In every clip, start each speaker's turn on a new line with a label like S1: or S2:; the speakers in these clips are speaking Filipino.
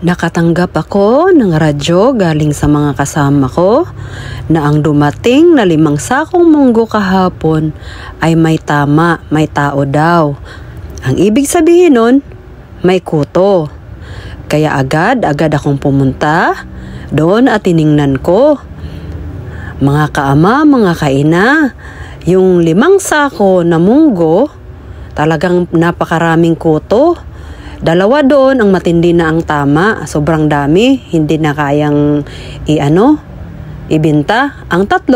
S1: Nakatanggap ako ng radyo galing sa mga kasama ko na ang dumating na 5 sakong munggo kahapon ay may tama, may tao daw. Ang ibig sabihin nun, may kuto. Kaya agad akong pumunta doon at tiningnan ko. Mga kaama, mga kaina, yung 5 sako na munggo, talagang napakaraming kuto. 2 doon ang matindi na ang tama. Sobrang dami. Hindi na kayang ibenta. Ang 3,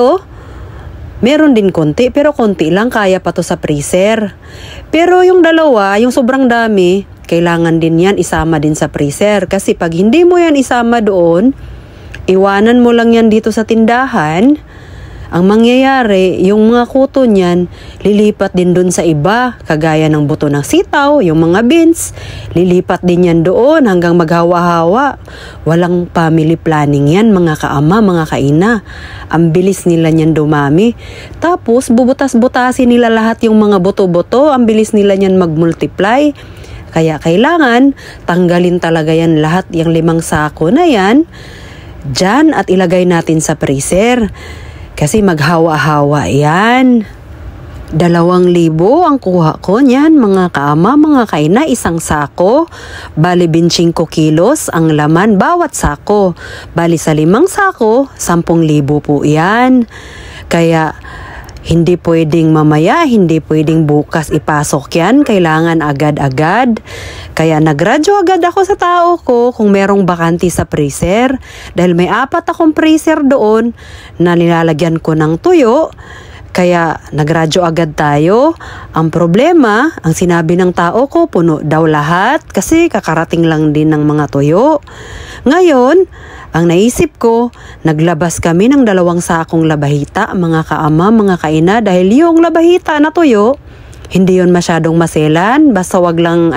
S1: meron din konti. Pero konti lang. Kaya pa to sa freezer. Pero yung 2, yung sobrang dami, kailangan din yan isama din sa freezer. Kasi pag hindi mo yan isama doon, iwanan mo lang yan dito sa tindahan, ang mangyayari, yung mga kuto niyan, lilipat din doon sa iba, kagaya ng buto ng sitaw, yung mga beans, lilipat din yan doon hanggang maghawa-hawa. Walang family planning yan, mga kaama, mga kaina. Ang bilis nila niyan dumami. Tapos, bubutas-butasin nila lahat yung mga buto-buto, ang bilis nila niyan mag-multiply. Kaya kailangan, tanggalin talaga yan lahat, yung 5 sako na yan, dyan at ilagay natin sa freezer. Kasi maghawa-hawa yan. 2,000 ang kuha ko niyan, mga kaama, mga kaina, 1 sako. Bali 25 kilos ang laman bawat sako. Bali sa 5 sako, 10,000 po yan. Kaya hindi pwedeng mamaya, hindi pwedeng bukas ipasok yan. Kailangan agad-agad. Kaya nagradyo agad ako sa tao ko kung merong bakante sa freezer. Dahil may 4 akong freezer doon na nilalagyan ko ng tuyo. Kaya nagradyo agad tayo. Ang problema, ang sinabi ng tao ko, puno daw lahat kasi kakarating lang din ng mga tuyo. Ngayon, ang naisip ko, naglabas kami ng 2 sakong labahita, mga kaama, mga kaina, dahil yung labahita na tuyo, hindi yon masyadong maselan, basta wag lang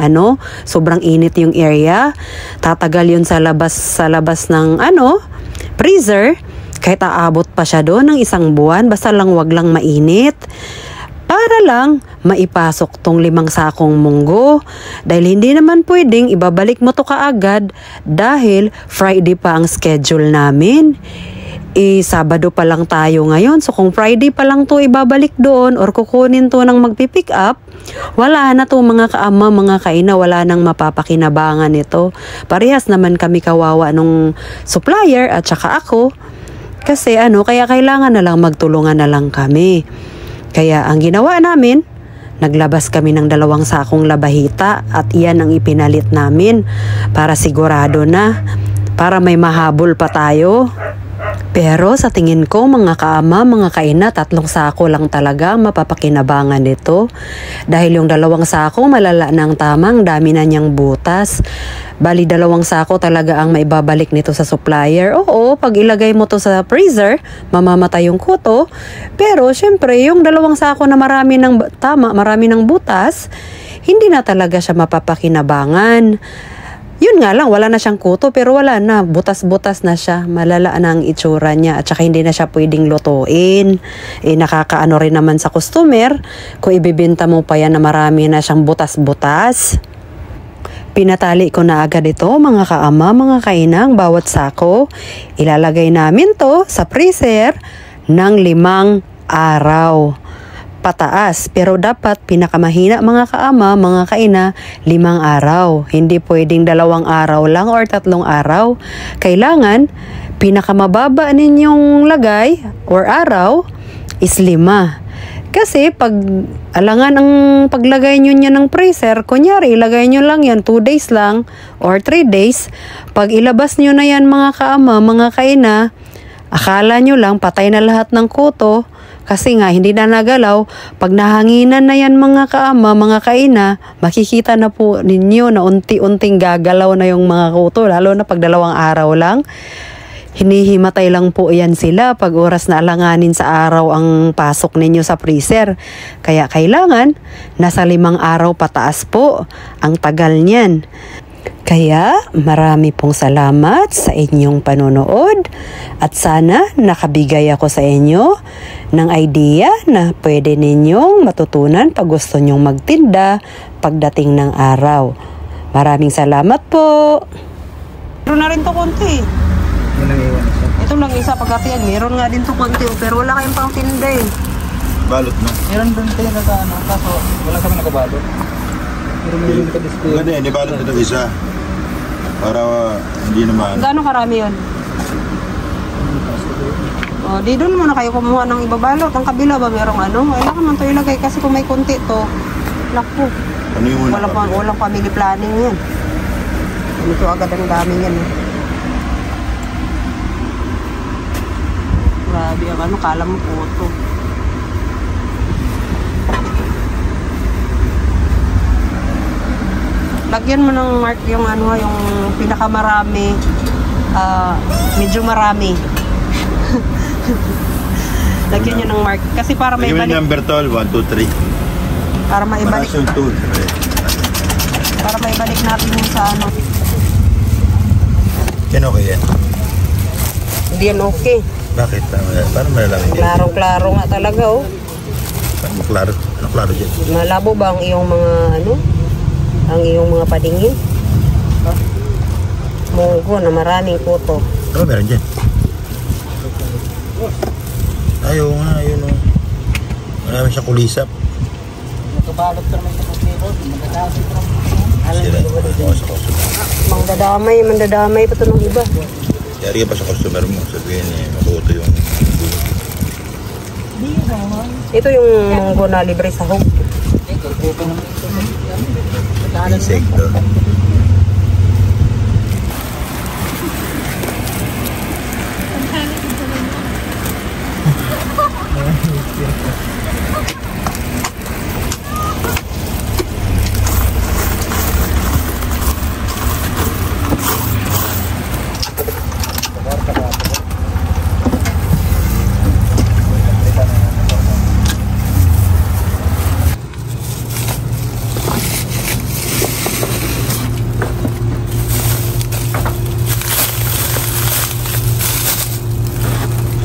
S1: sobrang init yung area. Tatagal yun sa labas ng freezer, kahit aabot pa siya doon ng 1 buwan, basta lang wag lang mainit. Para lang maipasok tong 5 sakong munggo. Dahil hindi naman pwedeng ibabalik mo to kaagad dahil Friday pa ang schedule namin. Sabado pa lang tayo ngayon. So kung Friday pa lang to ibabalik doon or kukunin to ng magpipick up, wala na to mga kaama, mga kaina, wala nang mapapakinabangan ito. Parehas naman kami kawawa nung supplier at saka ako. Kasi kaya kailangan na lang magtulungan na lang kami. Kaya ang ginawa namin, naglabas kami ng 2 sakong labahita at iyan ang ipinalit namin para sigurado na, para may mahabol pa tayo. Pero sa tingin ko, mga kaama, mga kaina, 3 sako lang talaga mapapakinabangan nito. Dahil yung 2 sako, malala na ang tamang, dami na niyang butas. Bali 2 sako talaga ang maibabalik nito sa supplier. Oo, pag ilagay mo to sa freezer, mamamatay yung kuto. Pero syempre, yung 2 sako na marami ng butas, hindi na talaga siya mapapakinabangan. Yun nga lang, wala na siyang kuto pero wala na, butas-butas na siya, malala na ang itsura niya at saka hindi na siya pwedeng lutuin. Nakakaano rin naman sa customer kung ibibenta mo pa yan na marami na siyang butas-butas. Pinatali ko na agad ito, mga kaama, mga kainang, bawat sako. Ilalagay namin to sa freezer ng 5 araw. Pataas, pero dapat pinakamahina, mga kaama, mga kaina, 5 araw. Hindi pwedeng 2 araw lang or 3 araw. Kailangan pinakamababa ninyong lagay or araw is 5. Kasi pag alangan ang paglagay nyo niya ng freezer, kunyari ilagay nyo lang yan 2 days lang or 3 days, pag ilabas nyo na yan, mga kaama, mga kaina, akala nyo lang patay na lahat ng kuto. Kasi nga, hindi na nagalaw. Pag nahanginan na yan, mga kaama, mga kaina, makikita na po ninyo na unti-unting gagalaw na yung mga kuto. Lalo na pag 2 araw lang. Hinihimatay lang po yan sila pag oras na alanganin sa araw ang pasok ninyo sa freezer. Kaya kailangan, nasa 5 araw pataas po. Ang tagal niyan. Kaya marami pong salamat sa inyong panonood at sana nakabigay ako sa inyo ng idea na pwede ninyong matutunan pag gusto nyong magtinda pagdating ng araw. Maraming salamat po! Meron na rin to konti.
S2: Yan ang iwan isa.
S1: Ito lang isa pagkatiyan. Meron nga din to konti. Pero wala kayong pang tinda eh.
S3: Balot mo.
S2: Meron doon tayo na ano, kaso wala kami nakabalot. Pero meron ka display.
S3: Ganda yan, ibalot ito isa. Para hindi naman.
S1: Gaano karami yun? O, di doon muna kayo kumuha ng ibabalot. Ang kabila ba merong ano? Kailangan man ito ilagay kasi kung may konti to. Naku.
S3: Ano yung muna?
S1: Walang family planning yan. Ito agad ang dami yan. Eh. Grabe ang ano, kala mo puto. Lagyan mo ng mark yung ano, yung pinakamarami. Medyo marami. Lagyan nyo ng mark. Kasi para may
S3: balik. Number 12, 1, 2, 3.
S1: Para maibalik. Para maibalik natin yung sa ano.
S3: Yan okay yan.
S1: Hindi yan okay.
S3: Bakit? Parang malalaman yan.
S1: Klaro-klaro nga talaga oh.
S3: Parang klaro. Ano klaro dyan?
S1: Malabo ba ang iyong mga ano? Ang iyong mga padingin? Munggo na maraming puto.
S3: Ano meron dyan? Ayaw nga, ayun o. Marami siya kulisap.
S2: Nakabalot ka naman sa pagkiro. Magkakasip ka naman.
S3: Sira. Ako sa customer.
S1: Mandadamay pa ito ng iba.
S3: Yari ka pa sa customer mo. Sabihin eh, mabuto yung bulo.
S1: Ito yung munggo na libre sahog.
S3: Insekto.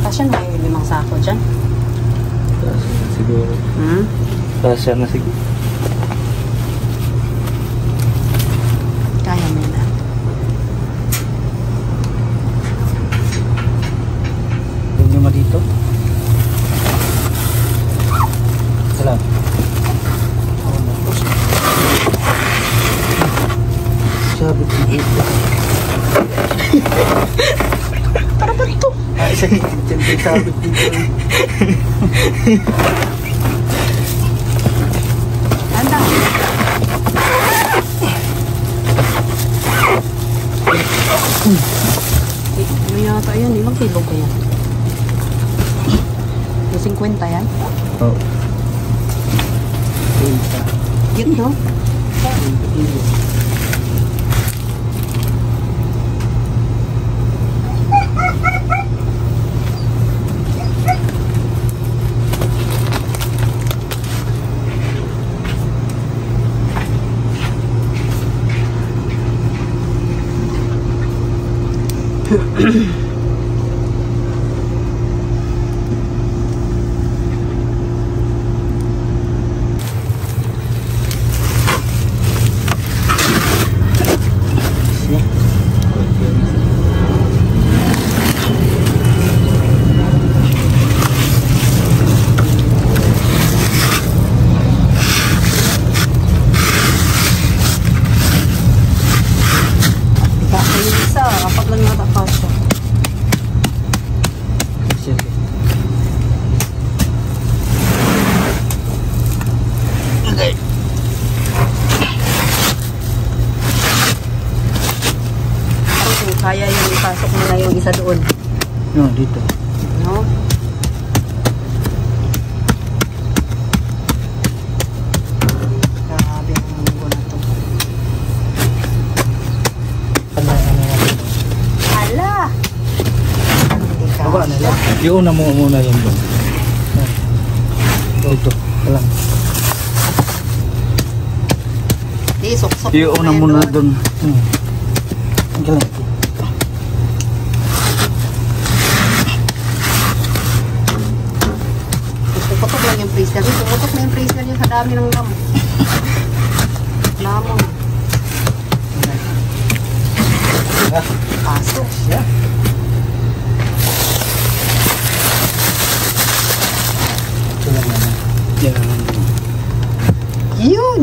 S1: Kasya na yung 5 sako dyan.
S2: Siguro. Kasya na siguro.
S1: Kaya mo na.
S2: Huwag nyo dito. Salam. Sabi ko dito.
S1: Para ba ito?
S2: Ay, sabi dito.
S1: Anda. Ano yata yan? Ilang kilo ko yan? Yung 50 yan?
S2: Oo.
S1: Yun no? Apat lang yata kasya.
S2: Okay.
S1: Kung kaya yung ipasok mo na yung isa doon.
S2: No, dito.
S1: No? Grabe ang munggo na to. Hala!
S2: Baba na lang. Iuna mo muna yan doon. Ito. Alam.
S1: Di, suksok.
S2: Iuna muna doon. Ang galing.
S1: Puputok lang yung freezer. Puputok na yung freezer yun sa dami ng lamon. Lamon.
S2: Ah. Asya. Ito lang naman. Yan. Yun!